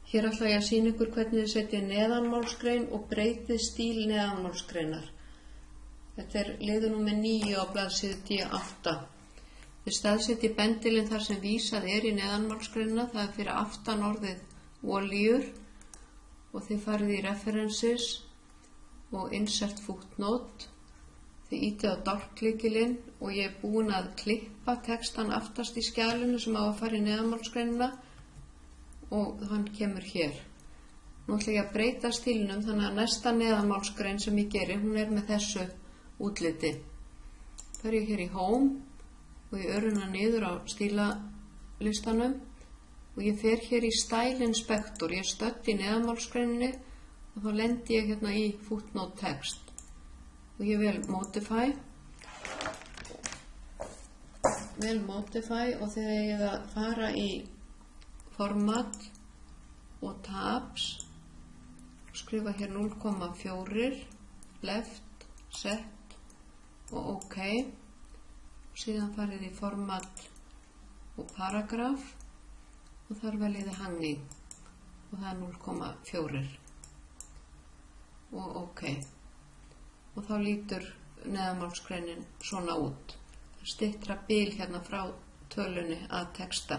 Hér ætla ég að sýna ykkur hvernig þið setja neðanmálsgrein og breytið stíl neðanmálsgreinar. Þetta er liður númer 9 á blaðsíðu D8. Þið staðsetjið bendilinn þar sem vísað í neðanmálsgreinina, það fyrir aftan orðið olíur og þið farið í references og insert footnote. Þið ítið á dálklykilinn og ég búin að klippa textan aftast í skjalinu sem á að fara í neðanmálsgreinina og hann kemur hér. Nú ætla ég að breyta stílnum þannig að næsta neðanmálsgrein sem ég geri, hún er með þessu útliti. Það ég hér í Home og ég öruna niður á stílalistanum og ég fer hér í Style Inspector. Ég er stödd í neðanmálsgreininni og þá lendi ég hérna í footnote text. Og ég vel Modify og þegar ég að fara í Format og Tabs skrifa hér 0,4 left, set og OK og síðan farið í Format og Paragraph og þar veljið Hanging og það er 0,4 og OK. Og þá lítur neðanmálsgreinin svona út. Það styttra bil hérna frá tölunni að texta.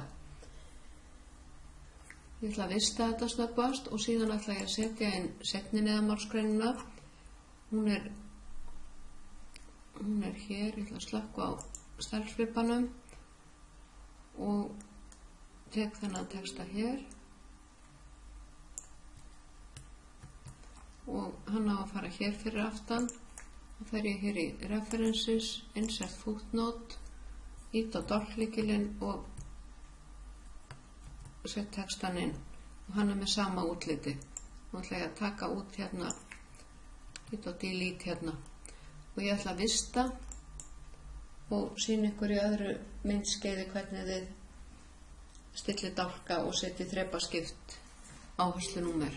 Ég ætla að vista þetta snöggvast og síðan ætla ég að setja inn seinni neðanmálsgreinina. Hún er hér, ég ætla að slökkva á stærðsvipanum og tek þennan texta hér. Og hann á að fara hér fyrir aftan. Þá fer ég hér í References, Insert Footnote, ít á dálklykilinn og set textan inn. Og hann er með sama útliti. Nú ætla ég að taka út hérna, ít á Delete hérna. Og ég ætla að vista og sýna ykkur í öðru myndskeiði hvernig þið stillið dálka og setjið þrepaskipt áherslunúmer.